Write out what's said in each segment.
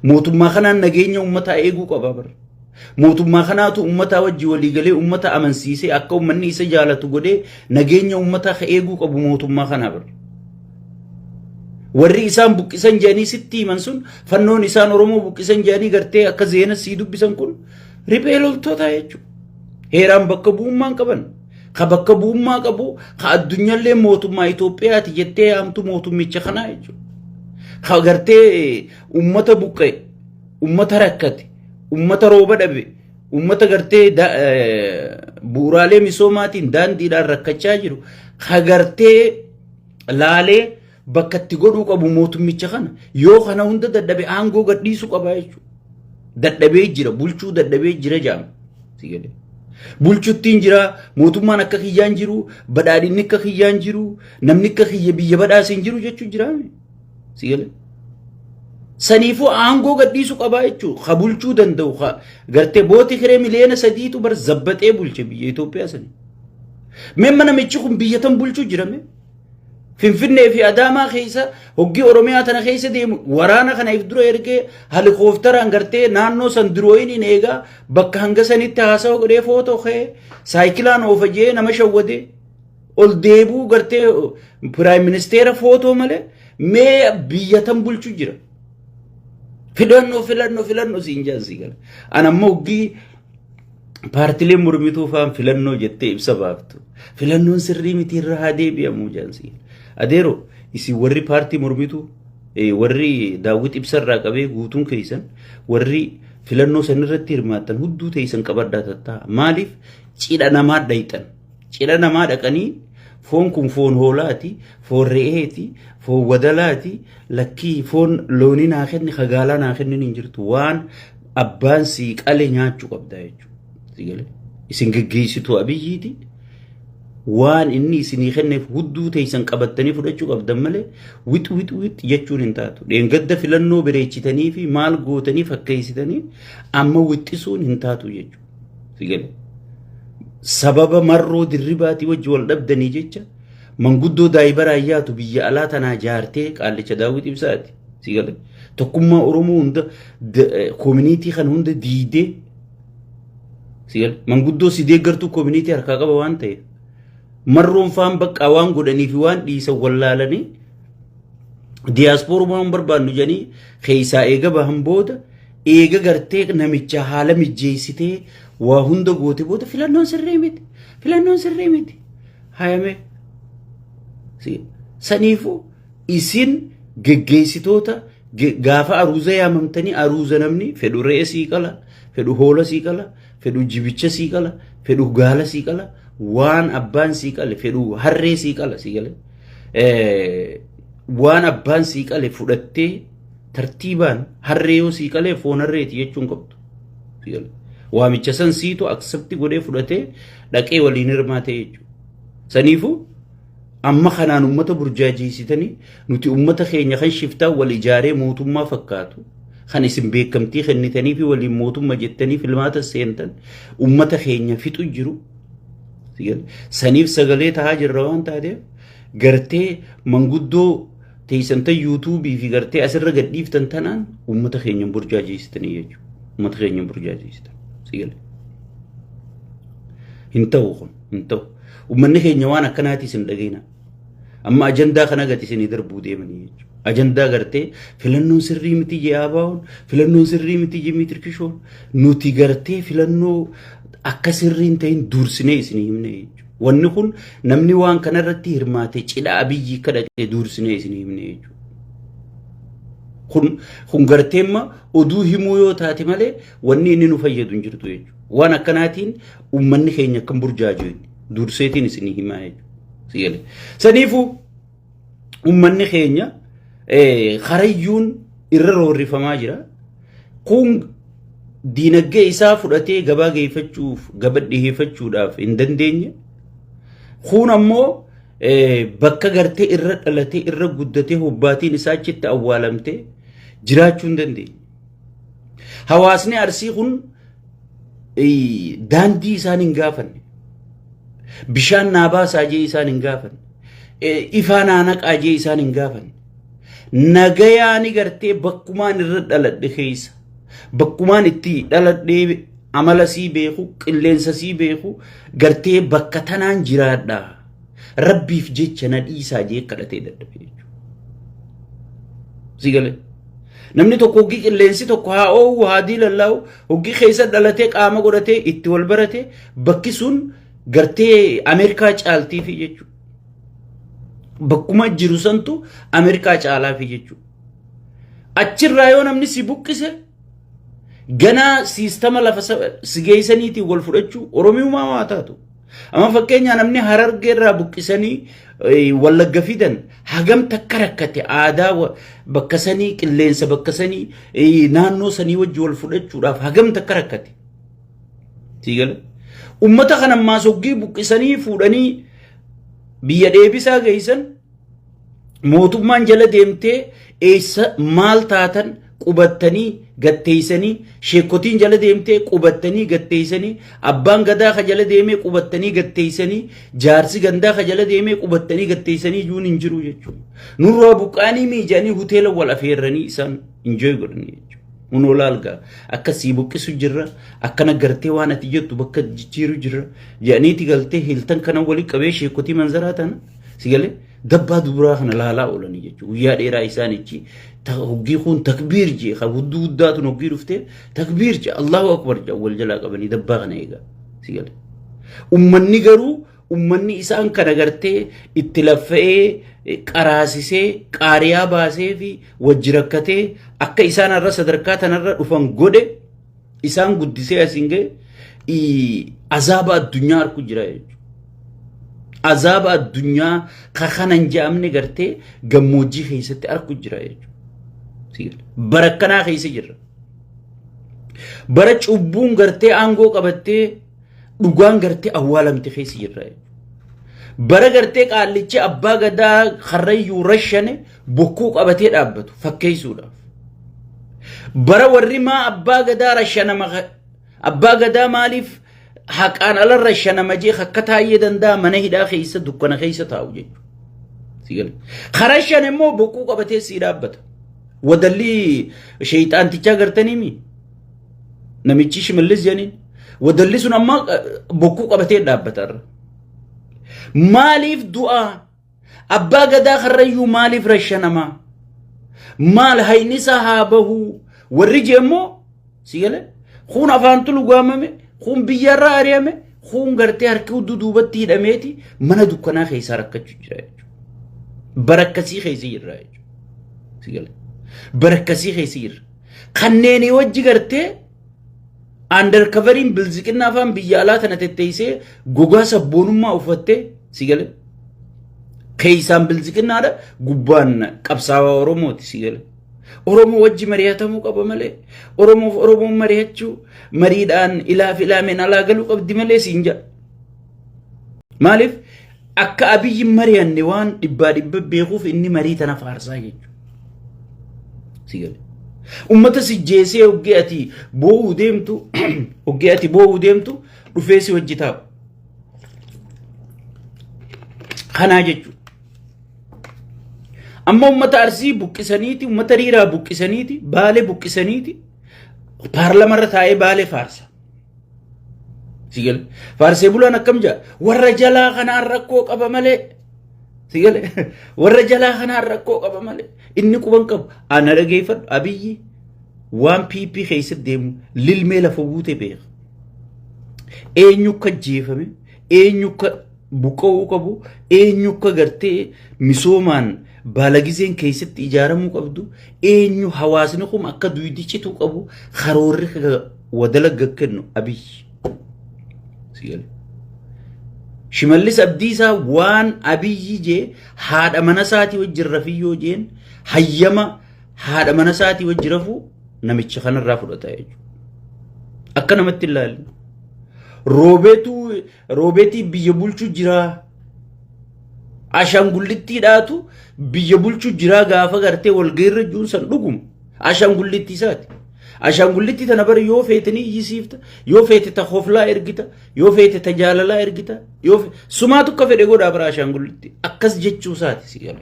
mootummaa kanaan nageenya ummataa eeguu qaba bar mootummaa kanaatu ummataa wajji walii galee ummata amansiisee akka ummanni isa jaalatu godhee nageenya ummataa ka eeguu qabu mootummaa kanaa bar warri isaan buqqisan jedhanii sitti himan sun fannoon isaan Oromoo buqqisan jedhanii gartee akka zeena sii dubbisan kun riphee loltoota jechuudha heeraan bakka bu'ummaan qaban ka bakka bu'ummaa qabu ka addunyaallee mootummaa Itoophiyaati jettee yaamtu mootummicha kanaa jechuudha ka gartee ummata buqqe ummata rakkate ummata rooba dhabe ummata gartee bu'uuraalee misoomaatiin daandiidhaan rakkachaa jiru ka gartee laalee bakka itti godhuu qabu mootummicha kana yoo kana hunda dadhabe aangoo gadhiisuu qaba jechuudha dadhabee jira bulchuu dadhabee jira jaama sigale bulchuttiin jira mootummaan akka kiyyaan jiru badhaadhinni akka kiyyaan jiru namni akka kiyya biyya badhaasin jiru jechuu jiraame sigale saniifuu aangoo gadhiisuu qaba jechuudha ka bulchuu danda'u ka gartee booti kiree miliyoona 3tu bar zabbatee bulche biyya Itoophiyaa sanii memma namichi kun biyya tan bulchuu jirame Finfinnee fi Adaamaa keessa hoggi Oromiyaa tana keessa deemu waraana kana if dura ergee helikoophteraan gartee naannoo san durooyin eegaa bakka hanga sanitti haasawa godhee footoo ka'ee saayikilaan oofajee nama shawwadee ol deebuu gartee piraayim ministeera footoo malee mee biyya tan bulchuu jira filannoo siin jaansi gala anammoo hoggi paartileen mormituu faan filannoo jettee ibsa baaftu filannoon sirrii miti irra haa deebi'amuu jaansi adeero isi warri paartii mormituu warri daawwit ibsarraa qabee guutuun keessan warri filannoo sanirratti hirmaatan hudduu teessan qabaddaa tattaa maaliif cidha namaa dhayxan cidha namaa dhaqanii foon kun foon hoolaati foon re'eeti foon wadalaati lakkii foon loonii naa kenni hagaalaa naa kenni hin jirtu waan abbaan sii qale nyaachuu qabdaa jechuudha isin geggeessituu abiyyiiti waan inni isinii kenneef hudduu teessan qabattanii fudhachuu qabdan malee wit jechuun hin taatu dheengadda filannoo bireechitanii fi maal gootanii fakkeessitanii amma wixxisuun hin taatu jechuudha sigale sababa marroo dirribaatii wajji wal dhabdanii jecha manguddoo daayibaraa yaatu biyya alaa tanaa jaartee qaallicha daawwit ibsaati sigale tokkummaa Oromoo hunda community kan hunda diidee sigale manguddoo si deeggartuu community harkaa qaba waan ta'eef marroon faan bakka waan godhanii fi waan dhiisan wallaalanii diiyaaspoorumaan barbaannu jedhanii keessaa eega bahan booda eega gartee namicha haala mijjeessitee waa hunda goote booda filannoon sirrii miti hayame saniifuu isin geggeessitoota gaafa aruuza yaamamtanii aruuza namni fedhu re'ee sii qala fedhu hoola sii qala fedhu jibicha sii qala fedhu gaala sii qala waan abbaan sii qale fedhu harree sii qala sii qale waan abbaan sii qale fudhattee tartiibaan harree yoo sii qale foon harreeti jechuun qabdu sii qale waamicha san siitu accept godhee fudhatee dhaqee waliin hirmaatee jechuudha saniifuu amma kanaan ummata burjaajeessitanii nuti ummata keenya kan shiftaa wal ijaaree mootummaa fakkaatu kan isin beekamtii kennitanii fi waliin mootummaa jettanii filmaata seentan ummata keenya fixu jiru saniif sagalee tahaa jirra waan taateef gartee manguddoo teessanta yuutuubii fi gartee asirra gadhiiftan tanaan ummata keenya burjaajeessitanii jechuudha ummata keenya burjaajeessitan sigale hin ta'u ummanni keenya waan akkanaati isin dhagayna amma ajandaa kana gati isin darbuu deemanii jechuudha ajandaa gartee filannoon sirrii miti jaabaawun filannoon sirrii miti jimmi tirkishoon nuti gartee filannoo akka sirriin ta'in dursinee isin himne jechuudha wanni kun namni waan kana irratti hirmaate cidha abiyyi kadhaqee dursinee isin himne jechuudha kun garteemma oduu himuu yoo taate malee wanni inni nu fayyadu hin jirtu jechuudha waan akkanaatiin ummanni keenya akkam burjaaju durseetiin isin himaa jechuudha saniifuu ummanni keenya kharayyuun irra roorrifamaa jira kun diinagdee isaa fudhatee gabaa geeffachuuf gaba dhiheeffachuudhaaf hin dandeenye kun ammoo bakka gartee irra dhalatee irra guddatee hobbaatiin isaa achitti awwaalamtee jiraachuu hin dandeenye hawaasni arsii kun daandii isaan hin gaafanne bishaan naabaa saajee isaan hin gaafanne ifaan aanaqaa jee isaan hin gaafanne nagayaani gartee bakkumaan irra dhaladhe keessa bakkumaan itti dhaladhee amala sii beeku qilleensa sii beeku gartee bakka tanaan jiraadha rabbiif jecha na dhiisaa jee kadhatee dadhabe jechuudha. Sigale namni tokko hogii qilleensi tokko haa oowwu haa diilallaa'u hogii keessa dhalatee qaama godhatee itti wal barate bakki sun gartee Ameerikaa caaltiifi jechuudha. Bakkuma jiru santu Ameerikaa caalaafi jechuudha. Achirraa yoo namni si buqqise gana sistema lafa sigeeysaniitii wal fudhachuu Oromiyumaa waa taatu. Amma fakkeenya namni Harargeerraa buqqisanii Wallagga fidan hagam takka rakkate aadaa bakka sanii qilleensa bakka sanii naannoo sanii wajji wal fudhachuudhaaf hagam takka rakkate. Sigale ummata kana maasoggii buqqisanii fuudhanii biyya deebisaa geeysan mootummaan jala deemtee eessa maal taatan qubattanii gatteeysanii sheekotiin jala deemtee qubattanii gatteeysanii abbaan gadaa ka jala deemee qubattanii gatteeysanii jaarsi gandaa ka jala deemee qubattanii gatteeysanii juun hin jiru jechuudha. Nurraa buqqaanii miijanii hoteela wal afeerranii isaan enjoy godhanii jechuudha. Unolaalgaa akkasii buqqisu jirra akkana gartee waan ati jettu bakka jijjiiru jirra jedhaniiti galtee hiltan kana walii qabee sheekotii manzaraa tana sigale dabbaa duburaa kana laalaa oolanii jechuudha. Guyyaa dheeraa isaanichi hoggii kun takbiir jee ka gudduu guddaatuun hoggii dhuftee takbiir jee Allahu akbar jee wal jalaa qabanii dabbaa kana eegaa sigale. Ummanni garuu ummanni isaan kana gartee itti laffa'ee qaraasisee qaariyaa baasee fi wajji rakkatee akka isaan irra sadarkaa tanarra dhufan godhe isaan guddisee asiin ga'e azaaba addunyaa arku jira jechuudha. Azaaba addunyaa ka kanan jaamne gartee gammoojjii keessatti arku jira jechuudha. Bara akkanaa keessa jirra. Bara cubbuun gartee aangoo qabattee dhugaan gartee awwaalamte keessa jirra jechuudha. Bara gartee qaallichi abbaa gadaa Karrayyuu rashane bokkuu qabatee dhaabbatu fakkeessuudhaaf. Bara warri maa abbaa gadaa rashanama abbaa gadaa maaliif haqaan ala rashanama jee akka taa'ee danda'a mana hidhaa keessa dukkana keessa taa'u jechuudha. Karashan immoo bokkuu qabatee sii dhaabbata. Wadalli shayxaantichaa gartanii mi namichi Shimallis jedhaniin wadalli sun amma bokkuu qabatee dhaabbata. Maaliif du'a abbaa gadaa Karrayyuu maaliif rashanama maal haynisa haa bahu warri jeemmoo sigale kun afaan tulu gaamame kun biyyarraa ari'ame kun gartee harki hudduu duubatti hidhameeti mana dukkanaa keessaa rakkachuu jira jechuudha. Barakkasii keessa jirra jechuudha. Sigale barakkasii keessa jirra. Kanneen wajji gartee undercovering bilziqinaa afaan biyya alaa tana tetteeysee gogaa sabboonummaa uffattee sigale keeysaan bilziqinaadha gubbaan qabsaawaa Oromooti sigale. Oromoo wajji mari'atamuu qaba malee Oromoof Oromoon mari'achuu mariidhaan ilaaf ilaameen alaa galuu qabdi malee siin jedha. Maaliif akka Abiyyi mari'anne waan dhibbaa dhibba beekuuf inni marii tana faarsaa jechuudha. Sigale ummata si jeesee hoggee ati boo'uu deemtu hoggee ati boo'uu deemtu dhufee si wajji taa'u. Kanaa jechuudha. Amma ummata Arsii buqqisaniiti ummata Riiraa buqqisaniiti Baalee buqqisaniiti paarlamarra taa'ee Baalee faarsa. Sigale faarsee bulaan akkam jaa warra jalaa kanaan rakkoo qaba malee sigale warra jalaa kanaan rakkoo qaba malee inni quban qabu ana dhageeffadhu Abiyyi waan PP keessa deemu lilmee lafa buute beeka. Eenyu akka jeefame eenyu akka buqqa'uu qabu eenyu akka gartee misoomaan balagizeen keessatti ijaaramuu qabdu eenyu hawaasni kun akka duudichitu qabu karoorri wadala gakkennu Abiyyi. Sigale Shimallis Abdiisaa waan Abiyyi jee haadha mana isaatii wajjin rafiyyoo jeen hayyama haadha mana isaatii wajjin rafuu namicha kanarraa fudhata jechuudha. Akka namatti ilaalu roobeetii biyya bulchuu jira Ashaangulittiidhaatu biyya bulchuu jira gaafa gartee walgeerra juun san dhugum Ashaangullitti isaati. Ashaangullitti tana bari yoo feetanii iyyisiifta yoo feete ta hoflaa ergita yoo feete ta jaalalaa ergita yoo sumaatu akka fedhe godhaa bara Ashaangullitti akkas jechuu isaati sigale.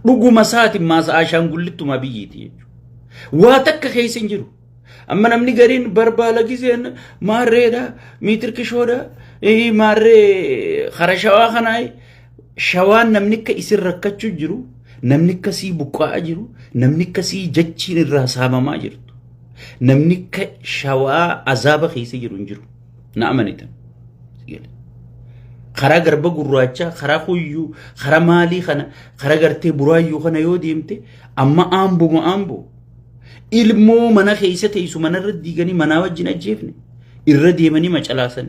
dhuguma isaati maas Ashaangulittuma biyyiiti jechuudha. Waa takka keessa hin jiru. Amma namni gariin barbaala giseen maarreedha, miitirkishoodha, maarree hara shawaa kanaa shawaan namni akka isin rakkachuu jiru, namni akkasii buqqa'aa jiru, namni akkasii jechiin irraa saamamaa jirtu. Namni akka shawaa azaaba keessa jiru hin jiru. Na amanitan. Karaa garba gurraachaa, karaa huyyuu, karaa maalii kana, karaa gartee buraayyuu kana yoo deemte amma aamboo. Ilmoo mana keessa teessu manarra diiganii manaa wajjin ajjeefne irra deemanii macalaasan.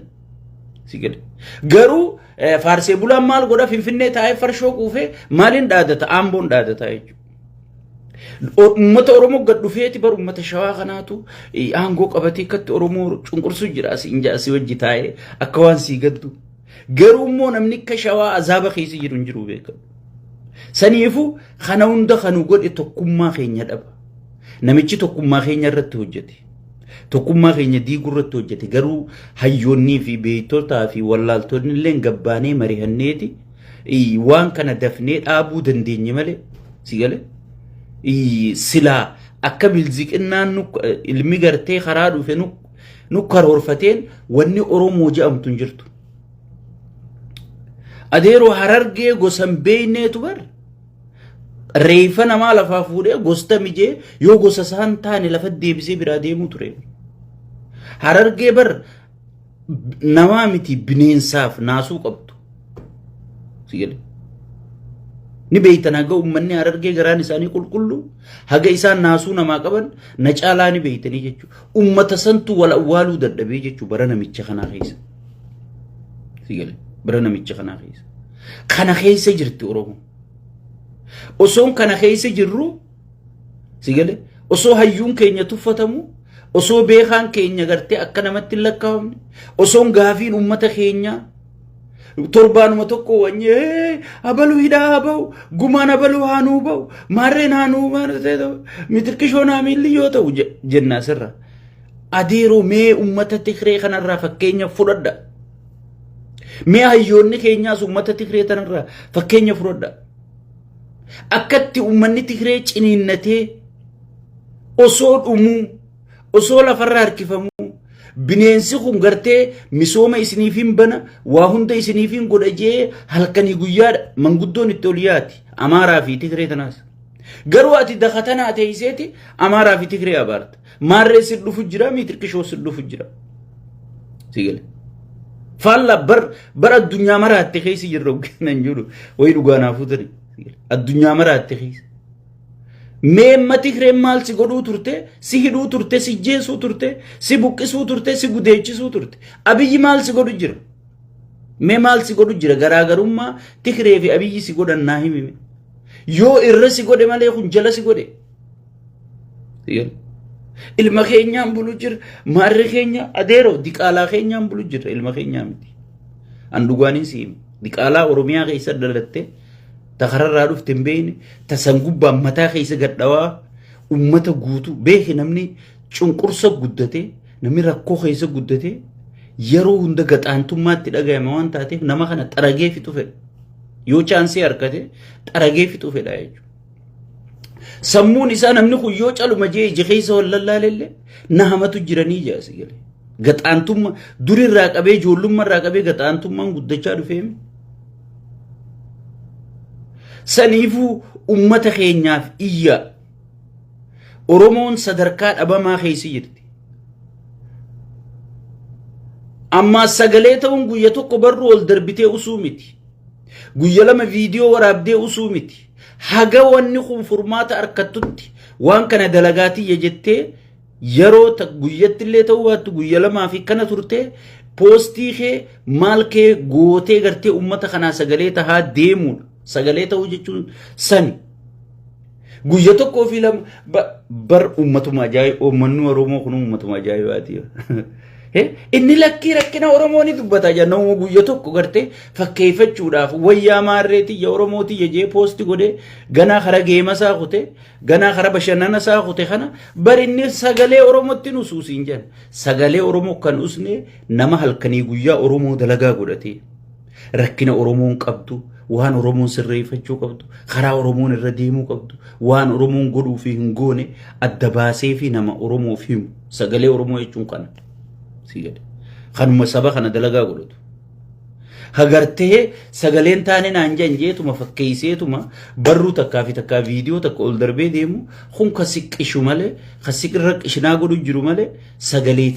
Sigale. Garuu faarsee bulaan maal godha Finfinnee taa'ee farshoo quufee maaliin dhaadata aamboon dhaadata jechuudha. Uummata Oromoo gad dhufeeti bar uummata Shawaa kanaatu aangoo qabatee akkatti Oromoo cunqursuu jira asii wajji taa'ee akka waan sii gaddu. Garuu immoo namni akka Shawaa azaaba keessa jiru hin jiru beekamu. Saniifuu kana hunda kan godhe tokkummaa keenya dhaba. Namichi tokkummaa keenya irratti hojjete. Tokkummaa keenya diiguu irratti hojjete. Garuu hayyoonnii fi beektotaa fi wallaaltonni illee gabbaanee mari'anneeti waan kana dafnee dhaabuu dandeenye malee sigale silaa akka bilziqinnaan ilmi gartee karaa dhufe nu karoorfateen wanni Oromoo jedhamtu hin jirtu. Adeeroo Harargee gosan beeyneetu bar. Reefa namaa lafaa fuudhee gosta mijee yoo gosa isaan taane lafa deebisee biraa deemuu ture. Harargee bar namaa miti bineensaaf naasuu qabdu. Sigale. Ni beeytan haga uummanni Harargee garaan isaanii qulqulluu haga isaan naasuu namaa qaban na caalaa ni beeytanii jechuudha. Uummata santu wal awwaaluu dadhabee jechuudha bara namicha kanaa keessa. Sigale. Bara namicha kanaa keessa. Kana keessa jirti Oromoo. Osoon kana keessa jirru sigale osoo hayyuun keenya tuffatamu osoo beekaan keenya gartee akka namatti lakkaa'amne osoon gaafiin uummata keenya torbaanuma tokko wanyee abaluu hidhaa habaa'u gumaan abaluu haanuu ba'u maarreen haanuu mitirkishoon haamiilli yoo ta'u jennaa sirra adeeroo mee uummata Tigree kanarraa fakkeenya fudhadha. Mee hayyoonni keenyaas uummata Tigree kanarraa fakkeenya fudhadha. Akkatti uummanni Tigree ciniinnatee osoo dhumuu osoo lafarraa harkifamuu bineensi kun gartee misooma isiniifin bana waa hunda isiniifin godha jee halkanii guyyaadha manguddoon itti ol yaati Amaaraa fi Tigree tanaas. Garuu ati dakatanaa teesseeti Amaaraa fi Tigree abaarta. Maarree si dhufu jira miitirkishoo si dhufu jira. Sigale. Faalla bar addunyaa maraatti keessa jirra nan jiru wayi dhugaanaafuu tani. Addunyaa maraatti keessa. Meemma Tigree maal si godhuu turte, si hidhuu turte, si jeesuu turte, si buqqisuu turte, si gudeechisuu turte. Abiyyi maal si godhu jira? Mee maal si godhu jira? Garaagarummaa Tigree fi Abiyyi si godhan naa himime. Yoo irra si godhe malee kun jala si godhe. Ilma keenyaan bulu jira, maarri keenya adeeroo diqaalaa keenyaan bulu jira ilma keenyaa miti. An dhugaaniin si hima. Diqaalaa Oromiyaa keessa dalattee takararraa dhufte hin beekne tasangubbaan mataa keessa gadhawaa uummata guutuu beeke namni cunqursa guddate namni rakkoo keessa guddate yeroo hunda gaxaantummaatti dhagayama waan taateef nama kana xaragee fixu fedha. Yoo chaansii harkate xaragee fixu fedha jechuudha. Sammuun isaa namni kun yoo caluma jee ija keessa wallallaalellee nahamatu jiranii jaasi galee. Gaxaantummaa durirraa qabee ijoollummaarraa qabee gaxaantummaan guddachaa dhufeemi. Saniifuu uummata keenyaaf iyya Oromoon sadarkaa dhabamaa keessa jirti. Amma sagalee ta'uun guyya tokko barru ol darbitee usuu miti. Guyya lama viidiyoo waraabdee usuu miti. Haga wanni kun furmaata harkattutti waan kana dalagaatii jettee yeroo guyyatti illee ta'uu baattu guyya lamaa fi kana turtee poostii kee maal kee gootee gartee uummata kanaa sagalee tahaa deemuudha. Sagalee ta'uu jechuun sani guyya tokkoo fi lama bar uummatuma ajaa'ibaa uummanni Oromoo kun uummatuma ajaa'ibaati. Inni lakkii rakkina Oromoo ni dubbata jenna guyya tokko gartee fakkeeffachuudhaaf wayyaa maarreetii ya Oromootii jee poosti godhee ganaa kara geema isaa kute ganaa kara bashannana isaa kute kana bar inni sagalee Oromootti nusuusiin jenna. Sagalee Oromoo kan usne nama halkanii guyyaa Oromoo dalagaa godhatee rakkina Oromoon qabdu waan Oromoon sirreeffachuu qabdu karaa Oromoon irra deemuu qabdu waan Oromoon godhuu fi hin goone adda baasee fi nama Oromoof himu sagalee Oromoo jechuun kana sigade kanuma saba kana dalagaa godhatu hagartee sagaleen taane naan janjeetuma fakkeesseetuma barruu takkaa fi takkaa viidiyoo takka ol darbee deemu kun ka siqqishu malee ka siqirra qishinaa godhu jiru malee sagalee